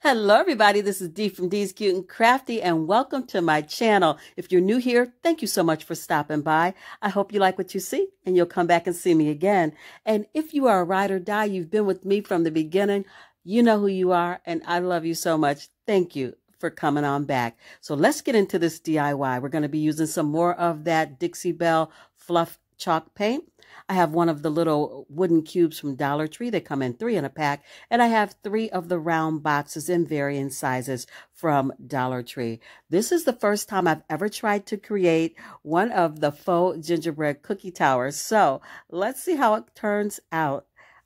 Hello, everybody. This is Dee from Dee's Cute and Crafty, and welcome to my channel. If you're new here, thank you so much for stopping by. I hope you like what you see, and you'll come back and see me again. And if you are a ride or die, you've been with me from the beginning, you know who you are, and I love you so much. Thank you for coming on back. So let's get into this DIY. We're going to be using some more of that Dixie Belle Fluff chalk paint. I have one of the little wooden cubes from Dollar Tree. They come in 3 in a pack. And I have 3 of the round boxes in varying sizes from Dollar Tree. This is the first time I've ever tried to create one of the faux gingerbread cookie towers. So let's see how it turns out.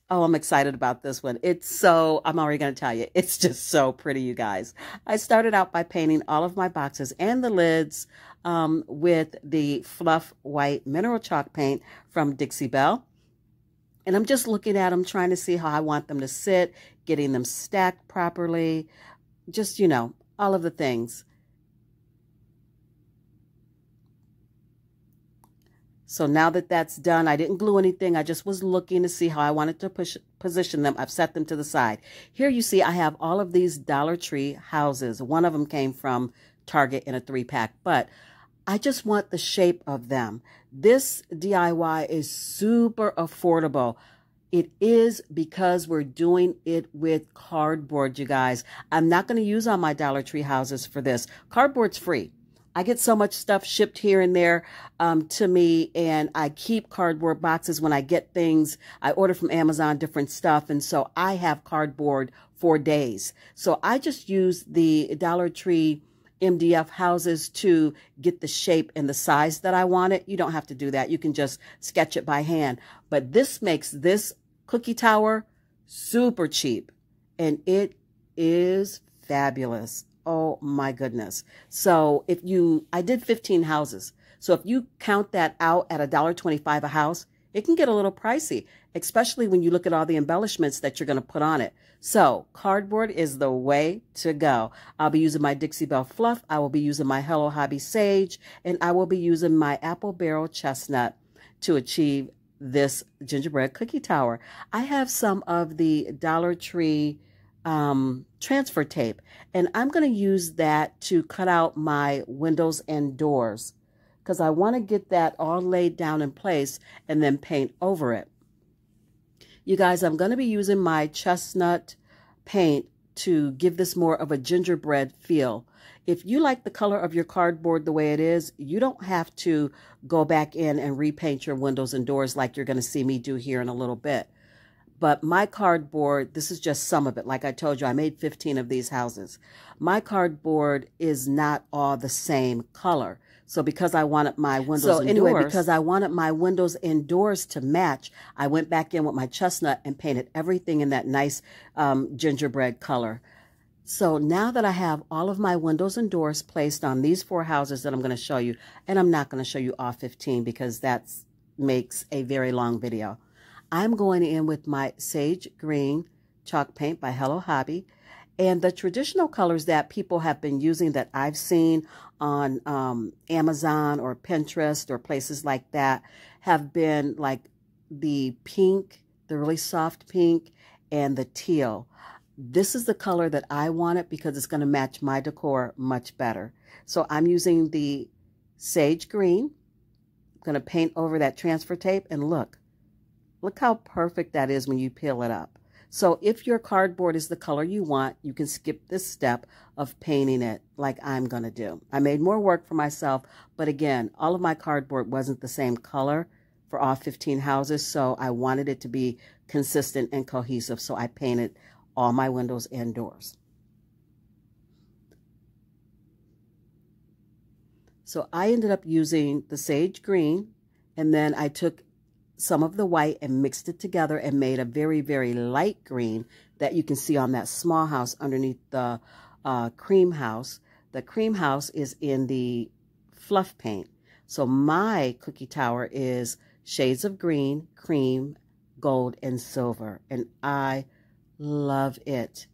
Oh, I'm excited about this one. I'm already going to tell you, it's just so pretty, you guys. I started out by painting all of my boxes and the lids with the Fluff White Mineral Chalk paint from Dixie Belle. And I'm just looking at them, trying to see how I want them to sit, getting them stacked properly, just, all of the things. So now that that's done, I didn't glue anything. I just was looking to see how I wanted to position them. I've set them to the side. Here you see I have all of these Dollar Tree houses. One of them came from Target in a 3-pack, but I just want the shape of them. This DIY is super affordable. It is because we're doing it with cardboard, you guys. I'm not going to use all my Dollar Tree houses for this. Cardboard's free. I get so much stuff shipped here and there to me, and I keep cardboard boxes when I get things. I order from Amazon different stuff, and so I have cardboard for days. So I just use the Dollar Tree MDF houses to get the shape and the size that I want it. You don't have to do that. You can just sketch it by hand. But this makes this cookie tower super cheap, and it is fabulous. Oh my goodness. So I did 15 houses. So if you count that out at $1.25 a house, it can get a little pricey, especially when you look at all the embellishments that you're going to put on it. So cardboard is the way to go. I'll be using my Dixie Belle Fluff. I will be using my Hello Hobby Sage, and I will be using my Apple Barrel Chestnut to achieve this gingerbread cookie tower. I have some of the Dollar Tree transfer tape, and I'm going to use that to cut out my windows and doors because I want to get that all laid down in place and then paint over it. You guys, I'm going to be using my chestnut paint to give this more of a gingerbread feel. If you like the color of your cardboard the way it is, you don't have to go back in and repaint your windows and doors like you're going to see me do here in a little bit. But my cardboard, this is just some of it. Like I told you, I made 15 of these houses. My cardboard is not all the same color. So because I wanted my windows because I wanted my windows and doors to match, I went back in with my chestnut and painted everything in that nice gingerbread color. So now that I have all of my windows and doors placed on these 4 houses that I'm going to show you, and I'm not going to show you all 15 because that makes a very long video. I'm going in with my Sage Green chalk paint by Hello Hobby. And the traditional colors that people have been using that I've seen on Amazon or Pinterest or places like that have been like the pink, the really soft pink, and the teal. This is the color that I wanted because it's going to match my decor much better. So I'm using the Sage Green. I'm going to paint over that transfer tape, and look how perfect that is when you peel it up. So if your cardboard is the color you want, you can skip this step of painting it like I'm going to do. I made more work for myself, but again, all of my cardboard wasn't the same color for all 15 houses, so I wanted it to be consistent and cohesive, so I painted all my windows and doors. So I ended up using the Sage Green, and then I took some of the white and mixed it together and made a very, very light green that you can see on that small house underneath the cream house. The cream house is in the fluff paint. So my cookie tower is shades of green, cream, gold, and silver, and I love it.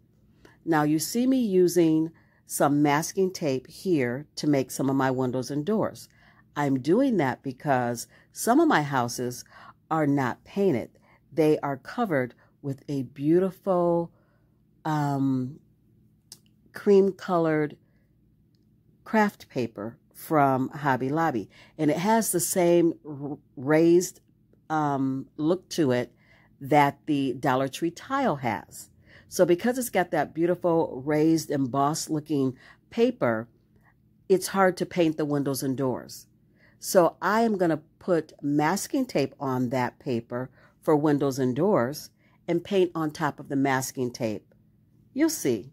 Now you see me using some masking tape here to make some of my windows and doors. I'm doing that because some of my houses are not painted. They are covered with a beautiful cream colored craft paper from Hobby Lobby. And it has the same raised look to it that the Dollar Tree tile has. So because it's got that beautiful raised embossed looking paper, it's hard to paint the windows and doors. So I am going to put masking tape on that paper for windows and doors and paint on top of the masking tape. You'll see.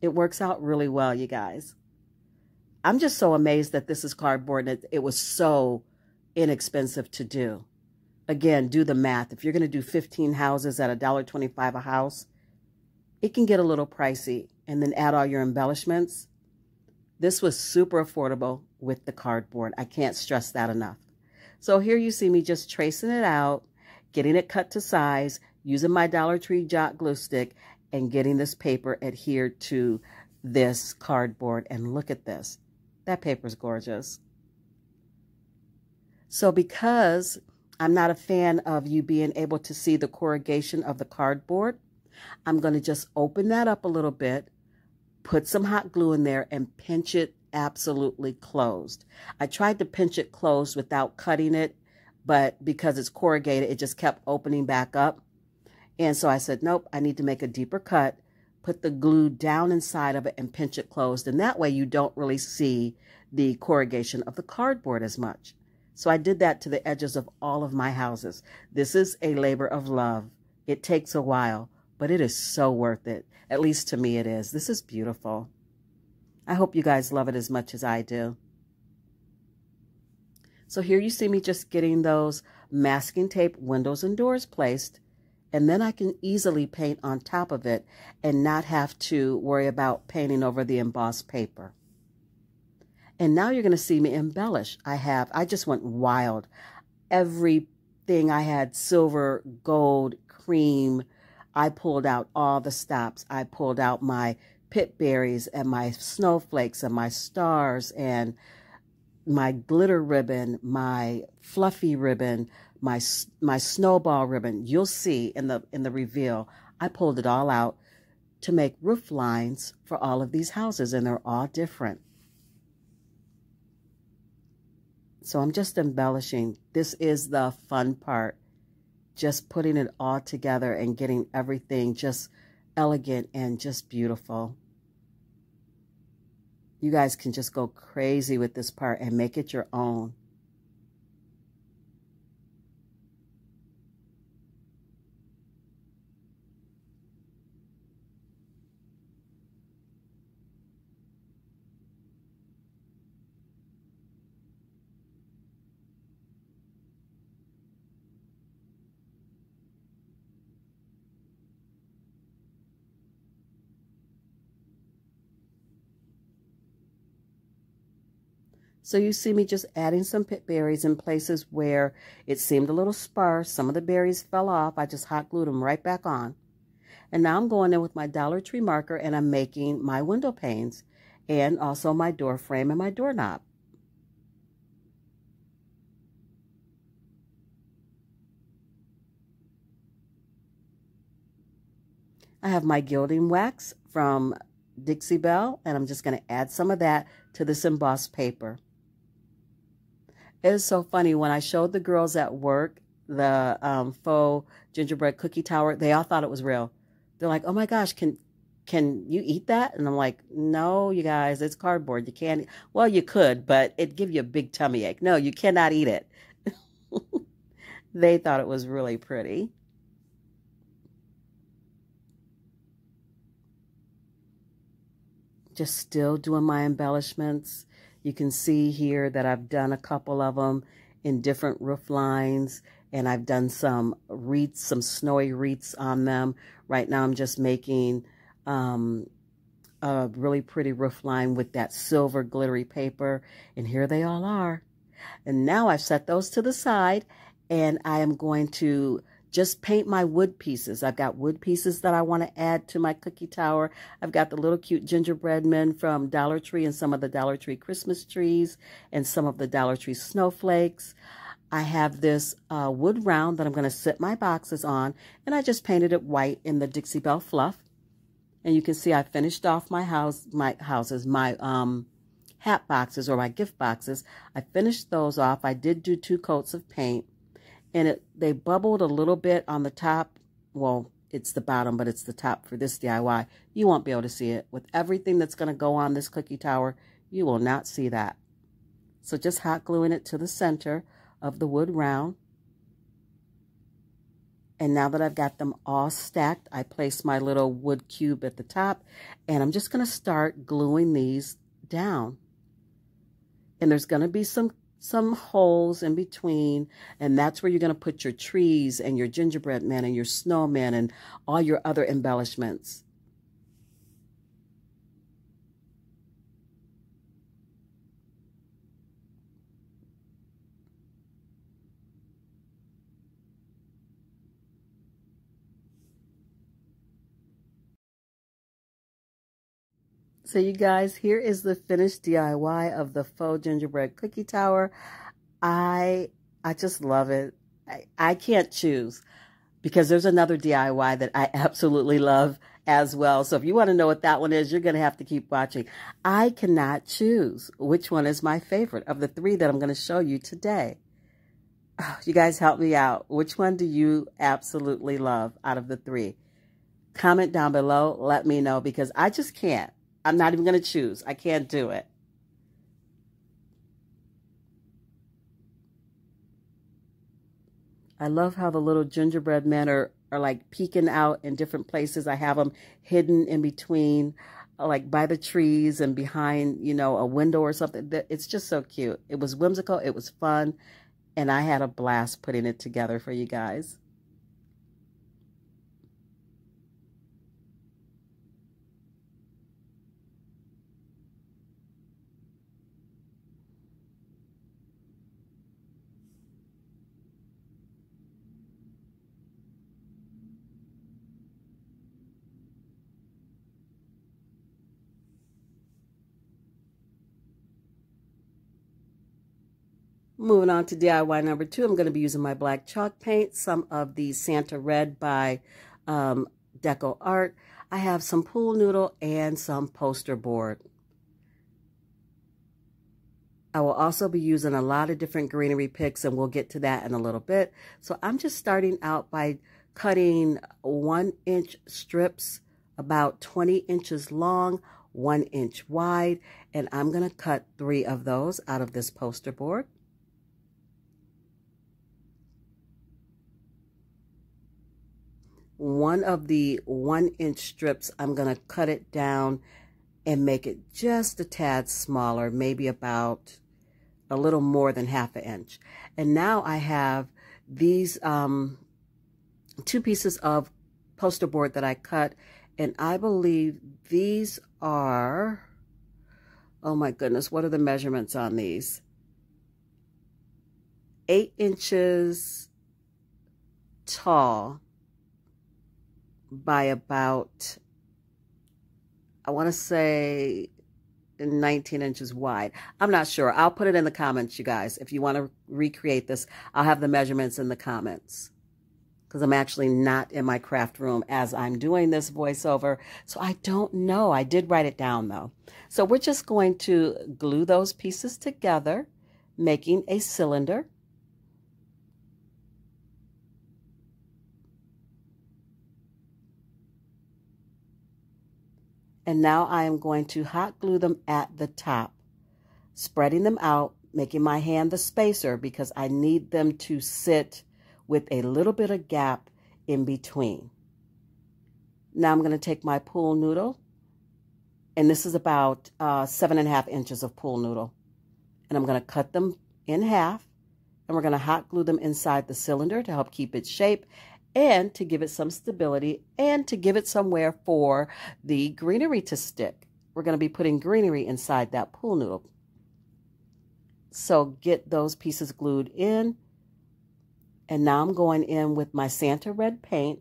It works out really well, you guys. I'm just so amazed that this is cardboard and it was so inexpensive to do. Again, do the math. If you're going to do 15 houses at $1.25 a house, it can get a little pricey. And then add all your embellishments. This was super affordable with the cardboard. I can't stress that enough. So here you see me just tracing it out, getting it cut to size, using my Dollar Tree Jot glue stick, and getting this paper adhered to this cardboard. And look at this. That paper's gorgeous. So because I'm not a fan of you being able to see the corrugation of the cardboard, I'm going to just open that up a little bit, put some hot glue in there, and pinch it absolutely closed. I tried to pinch it closed without cutting it, but because it's corrugated, it just kept opening back up. And so I said, nope, I need to make a deeper cut, put the glue down inside of it, and pinch it closed. And that way you don't really see the corrugation of the cardboard as much. So I did that to the edges of all of my houses. This is a labor of love. It takes a while, but it is so worth it. At least to me it is. This is beautiful. I hope you guys love it as much as I do. So here you see me just getting those masking tape windows and doors placed, and then I can easily paint on top of it and not have to worry about painting over the embossed paper. And now you're going to see me embellish. I just went wild. Everything I had, silver, gold, cream. I pulled out all the stops. I pulled out my pip berries and my snowflakes and my stars and my glitter ribbon, my fluffy ribbon, my snowball ribbon. You'll see in the reveal, I pulled it all out to make roof lines for all of these houses, and they're all different. So I'm just embellishing. This is the fun part. Just putting it all together and getting everything just elegant and just beautiful. You guys can just go crazy with this part and make it your own. So you see me just adding some pip berries in places where it seemed a little sparse. Some of the berries fell off. I just hot glued them right back on. And now I'm going in with my Dollar Tree marker and I'm making my window panes and also my door frame and my doorknob. I have my gilding wax from Dixie Belle, and I'm just going to add some of that to this embossed paper. It is so funny. When I showed the girls at work the faux gingerbread cookie tower, they all thought it was real. They're like, oh my gosh, can you eat that? And I'm like, no, you guys, it's cardboard. You can't. Well, you could, but it'd give you a big tummy ache. No, you cannot eat it. They thought it was really pretty. Just still doing my embellishments. You can see here that I've done a couple of them in different roof lines, and I've done some wreaths, some snowy wreaths on them. Right now I'm just making a really pretty roof line with that silver glittery paper, and here they all are. And now I've set those to the side, and I am going to just paint my wood pieces. I've got wood pieces that I want to add to my cookie tower. I've got the little cute gingerbread men from Dollar Tree and some of the Dollar Tree Christmas trees and some of the Dollar Tree snowflakes. I have this wood round that I'm going to sit my boxes on, and I just painted it white in the Dixie Belle fluff. And you can see I finished off my hat boxes or my gift boxes. I finished those off. I did do 2 coats of paint, and they bubbled a little bit on the top. Well, it's the bottom, but it's the top for this DIY. You won't be able to see it. With everything that's going to go on this cookie tower, you will not see that. So just hot gluing it to the center of the wood round. And now that I've got them all stacked, I place my little wood cube at the top, and I'm just going to start gluing these down. And there's going to be some holes in between, and that's where you're going to put your trees and your gingerbread man and your snowman and all your other embellishments. So you guys, here is the finished DIY of the faux gingerbread cookie tower. I just love it. I can't choose, because there's another DIY that I absolutely love as well. So if you want to know what that one is, you're going to have to keep watching. I cannot choose which one is my favorite of the 3 that I'm going to show you today. Oh, you guys help me out. Which one do you absolutely love out of the 3? Comment down below. Let me know, because I just can't. I'm not even going to choose. I can't do it. I love how the little gingerbread men are like peeking out in different places. I have them hidden in between, like by the trees and behind, you know, a window or something. It's just so cute. It was whimsical. It was fun. And I had a blast putting it together for you guys. Moving on to DIY number 2, I'm going to be using my black chalk paint, some of the Santa Red by Deco Art. I have some pool noodle and some poster board. I will also be using a lot of different greenery picks, and we'll get to that in a little bit. So I'm just starting out by cutting 1-inch strips, about 20 inches long, 1 inch wide, and I'm going to cut 3 of those out of this poster board. One of the 1-inch strips, I'm going to cut it down and make it just a tad smaller, maybe about a little more than ½ inch. And now I have these 2 pieces of poster board that I cut, and I believe these are, oh my goodness, what are the measurements on these? 8 inches tall by about, I want to say 19 inches wide. I'm not sure. I'll put it in the comments, you guys. If you want to recreate this, I'll have the measurements in the comments, because I'm actually not in my craft room as I'm doing this voiceover, so I don't know. I did write it down though. So we're just going to glue those pieces together, making a cylinder. And now I am going to hot glue them at the top, spreading them out, making my hand the spacer because I need them to sit with a little bit of gap in between. Now I'm going to take my pool noodle, and this is about 7½ inches of pool noodle, and I'm going to cut them in half, and we're going to hot glue them inside the cylinder to help keep its shape, and to give it some stability, and to give it somewhere for the greenery to stick. We're going to be putting greenery inside that pool noodle. So get those pieces glued in. And now I'm going in with my Santa Red paint,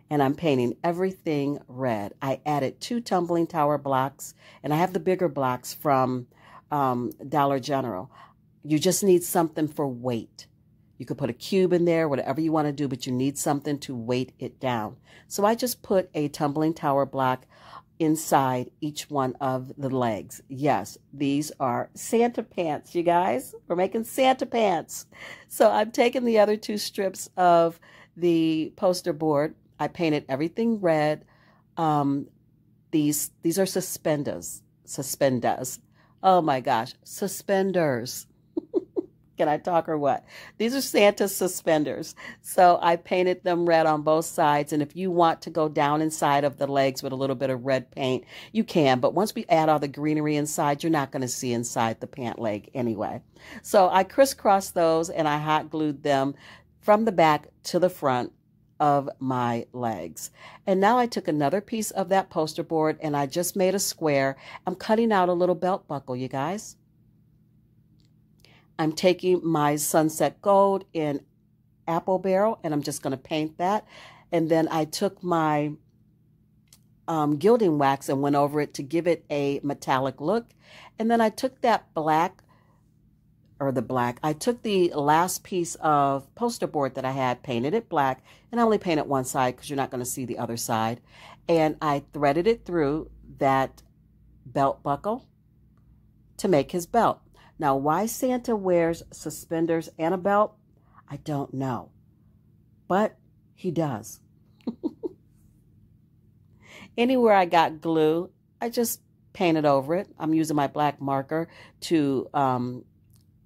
and I'm painting everything red. I added 2 tumbling tower blocks, and I have the bigger blocks from Dollar General. You just need something for weight. You could put a cube in there, whatever you want to do, but you need something to weight it down. So I just put a tumbling tower block inside each one of the legs. Yes, these are Santa pants, you guys. We're making Santa pants. So I'm taking the other two strips of the poster board. I painted everything red. These are suspenders. Suspenders. Oh my gosh, suspenders. Can I talk or what? These are Santa's suspenders. So I painted them red on both sides. And if you want to go down inside of the legs with a little bit of red paint, you can. But once we add all the greenery inside, you're not going to see inside the pant leg anyway. So I crisscrossed those and I hot glued them from the back to the front of my legs. And now I took another piece of that poster board and I just made a square. I'm cutting out a little belt buckle, you guys. I'm taking my Sunset Gold in Apple Barrel, and I'm just going to paint that. And then I took my gilding wax and went over it to give it a metallic look. And then I took that I took the last piece of poster board that I had, painted it black, and I only painted one side because you're not going to see the other side. And I threaded it through that belt buckle to make his belt. Now, why Santa wears suspenders and a belt, I don't know, but he does. Anywhere I got glue, I just painted over it. I'm using my black marker to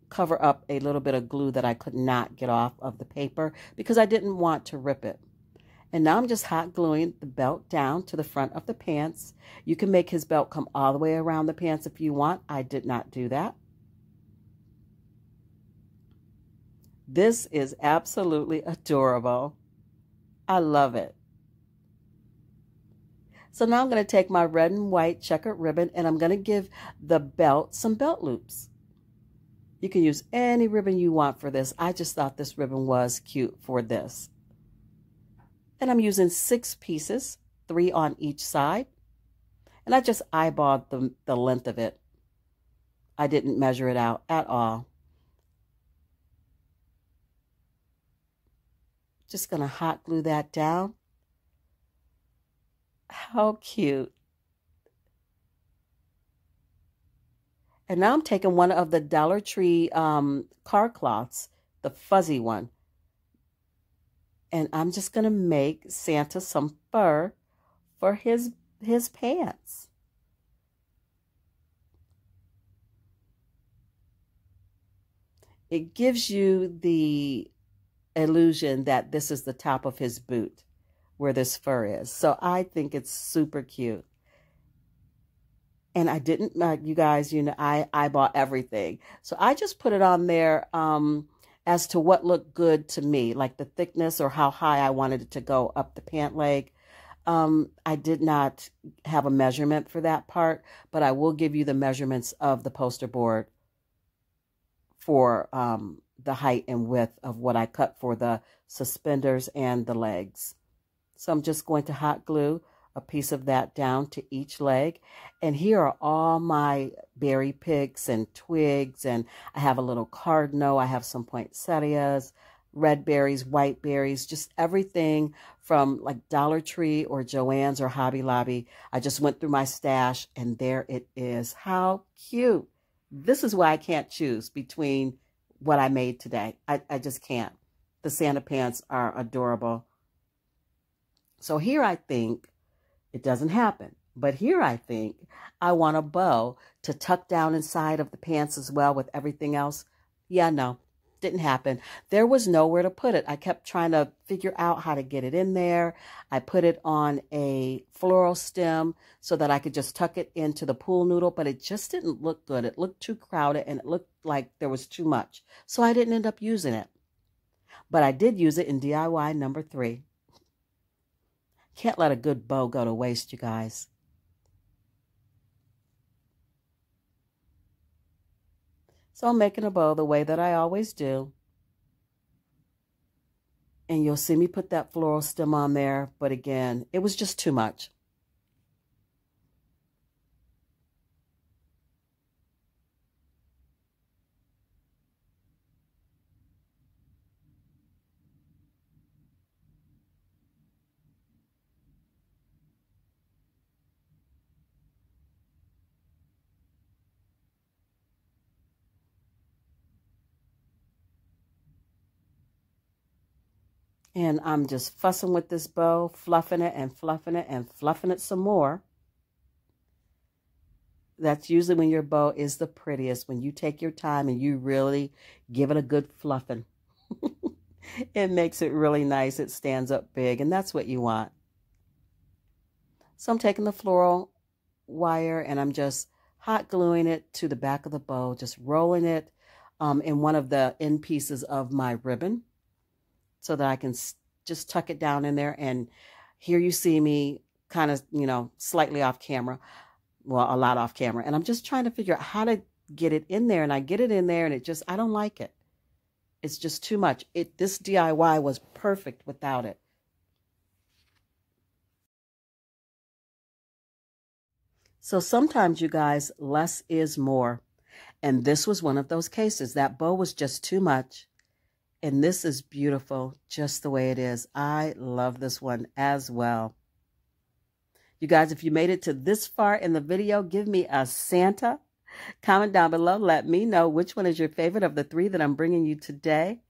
cover up a little bit of glue that I could not get off of the paper because I didn't want to rip it. And now I'm just hot gluing the belt down to the front of the pants. You can make his belt come all the way around the pants if you want. I did not do that. This is absolutely adorable. I love it. So now I'm going to take my red and white checkered ribbon and I'm going to give the belt some belt loops. You can use any ribbon you want for this. I just thought this ribbon was cute for this. And I'm using 6 pieces, 3 on each side. And I just eyeballed the length of it. I didn't measure it out at all. Just going to hot glue that down. How cute. And now I'm taking one of the Dollar Tree car cloths, the fuzzy one. And I'm just going to make Santa some fur for his pants. It gives you the illusion that this is the top of his boot where this fur is. So I think it's super cute. And I didn't, you guys, I bought everything. So I just put it on there as to what looked good to me, like the thickness or how high I wanted it to go up the pant leg. I did not have a measurement for that part, but I will give you the measurements of the poster board for the height and width of what I cut for the suspenders and the legs. So I'm just going to hot glue a piece of that down to each leg. And here are all my berry picks and twigs. And I have a little cardinal. I have some poinsettias, red berries, white berries, just everything from like Dollar Tree or Joann's or Hobby Lobby. I just went through my stash and there it is. How cute. This is why I can't choose between what I made today. I just can't. The Santa pants are adorable. So here I think it doesn't happen. But here I think I want a bow to tuck down inside of the pants as well with everything else. Yeah, no, didn't happen. There was nowhere to put it. I kept trying to figure out how to get it in there. I put it on a floral stem so that I could just tuck it into the pool noodle, but it just didn't look good. It looked too crowded and it looked like there was too much. So I didn't end up using it. But I did use it in DIY number 3. Can't let a good bow go to waste, you guys. So I'm making a bow the way that I always do. And you'll see me put that floral stem on there. But again, it was just too much. And I'm just fussing with this bow, fluffing it and fluffing it and fluffing it some more. That's usually when your bow is the prettiest, when you take your time and you really give it a good fluffing. It makes it really nice. It stands up big, and that's what you want. So I'm taking the floral wire and I'm just hot gluing it to the back of the bow, just rolling it in one of the end pieces of my ribbon so that I can just tuck it down in there. And here you see me kind of, slightly off camera. Well, a lot off camera. And I'm just trying to figure out how to get it in there. And I get it in there and I don't like it. It's just too much. This DIY was perfect without it. So sometimes, you guys, less is more. And this was one of those cases. That bow was just too much. And this is beautiful just the way it is. I love this one as well. You guys, if you made it to this far in the video, give me a Santa. Comment down below. Let me know which one is your favorite of the 3 that I'm bringing you today.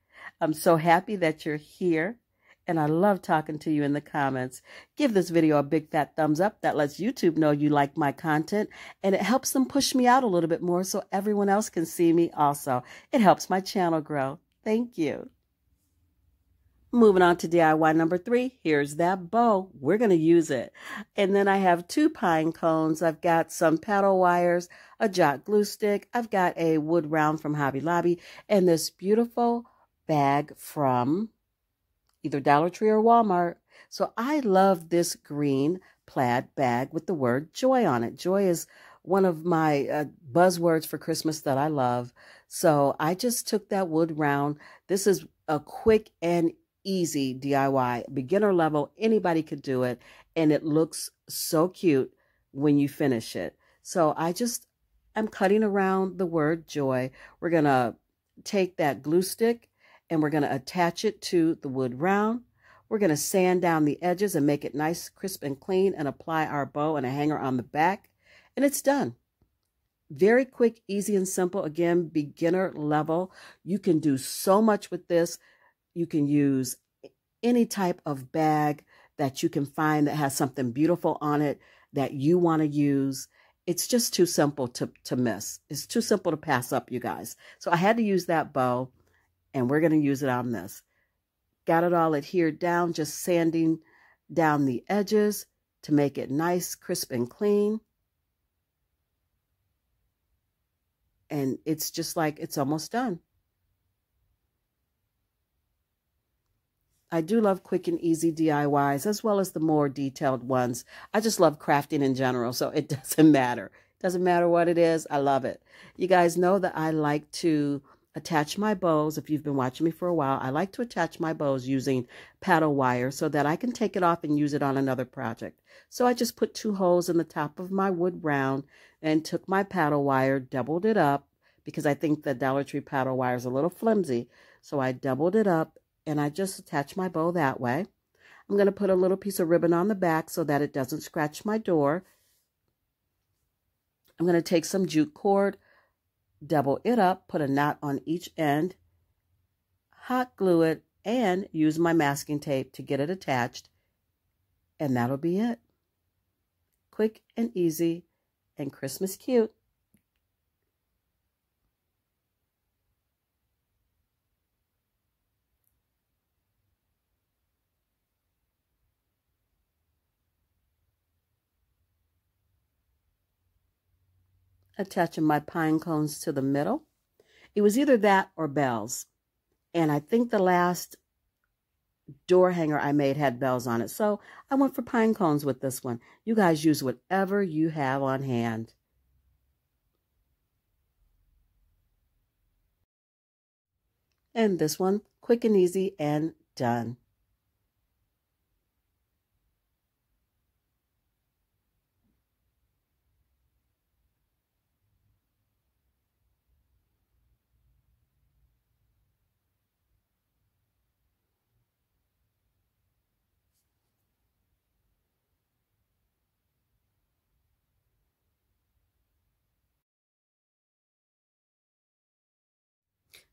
I'm so happy that you're here. And I love talking to you in the comments. Give this video a big fat thumbs up. That lets YouTube know you like my content. And it helps them push me out a little bit more so everyone else can see me also. It helps my channel grow. Thank you. Moving on to DIY number 3, here's that bow. We're going to use it. And then I have 2 pine cones. I've got some paddle wires, a jot glue stick. I've got a wood round from Hobby Lobby and this beautiful bag from either Dollar Tree or Walmart. So I love this green plaid bag with the word joy on it. Joy is one of my buzzwords for Christmas that I love. So I just took that wood round. This is a quick and easy DIY, beginner level, anybody could do it, and it looks so cute when you finish it. So I'm cutting around the word joy. We're gonna take that glue stick and we're gonna attach it to the wood round. We're gonna sand down the edges and make it nice, crisp, and clean, and apply our bow and a hanger on the back, and it's done. Very quick, easy, and simple. Again, beginner level. You can do so much with this. You can use any type of bag that you can find that has something beautiful on it that you want to use. It's just too simple to miss. It's too simple to pass up, you guys. So I had to use that bow, and we're going to use it on this. Got it all adhered down, just sanding down the edges to make it nice, crisp, and clean. And it's just like it's almost done. I do love quick and easy DIYs as well as the more detailed ones. I just love crafting in general, so it doesn't matter. It doesn't matter what it is. I love it. You guys know that I like to attach my bows. If you've been watching me for a while, I like to attach my bows using paddle wire so that I can take it off and use it on another project. So I just put 2 holes in the top of my wood round and took my paddle wire, doubled it up because I think the Dollar Tree paddle wire is a little flimsy. So I doubled it up and I just attach my bow that way. I'm going to put a little piece of ribbon on the back so that it doesn't scratch my door. I'm going to take some jute cord, double it up, put a knot on each end, hot glue it, and use my masking tape to get it attached. And that'll be it. Quick and easy and Christmas cute. Attaching my pine cones to the middle. It was either that or bells. And I think the last door hanger I made had bells on it. So I went for pine cones with this one. You guys use whatever you have on hand. And this one, quick and easy and done.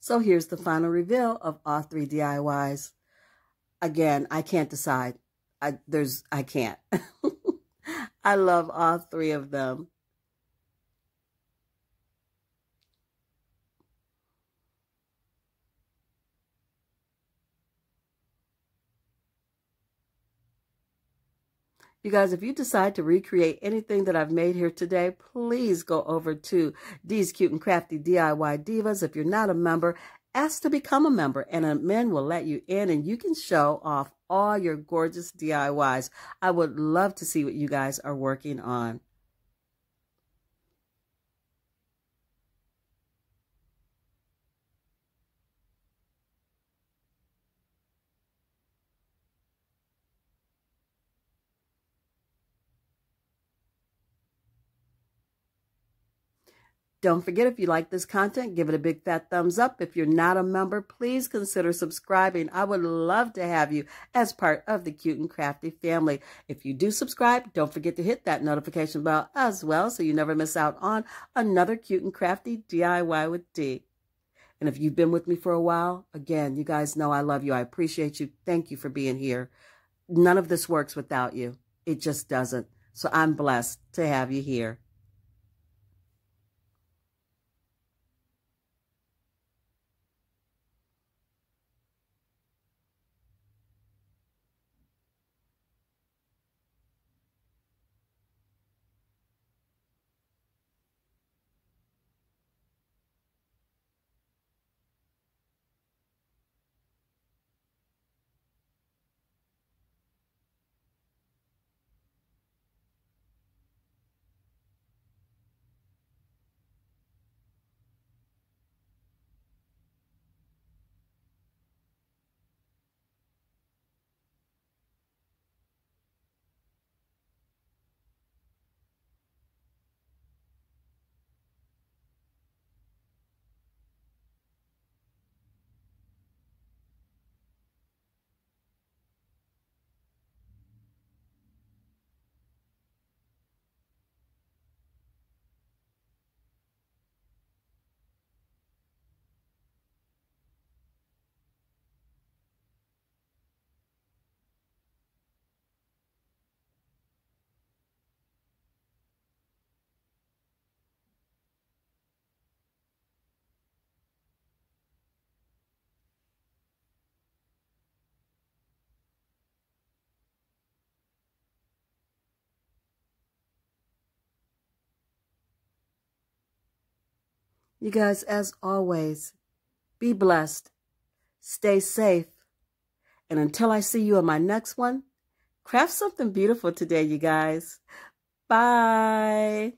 So here's the final reveal of all 3 DIYs. Again, I can't decide. I can't. I love all three of them. You guys, if you decide to recreate anything that I've made here today, please go over to D's Cute and Crafty DIY Divas. If you're not a member, ask to become a member, and admin will let you in, and you can show off all your gorgeous DIYs. I would love to see what you guys are working on. Don't forget, if you like this content, give it a big fat thumbs up. If you're not a member, please consider subscribing. I would love to have you as part of the Cute and Crafty family. If you do subscribe, don't forget to hit that notification bell as well so you never miss out on another Cute and Crafty DIY with D. And if you've been with me for a while, again, you guys know I love you. I appreciate you. Thank you for being here. None of this works without you. It just doesn't. So I'm blessed to have you here. You guys, as always, be blessed, stay safe, and until I see you on my next one, craft something beautiful today, you guys. Bye.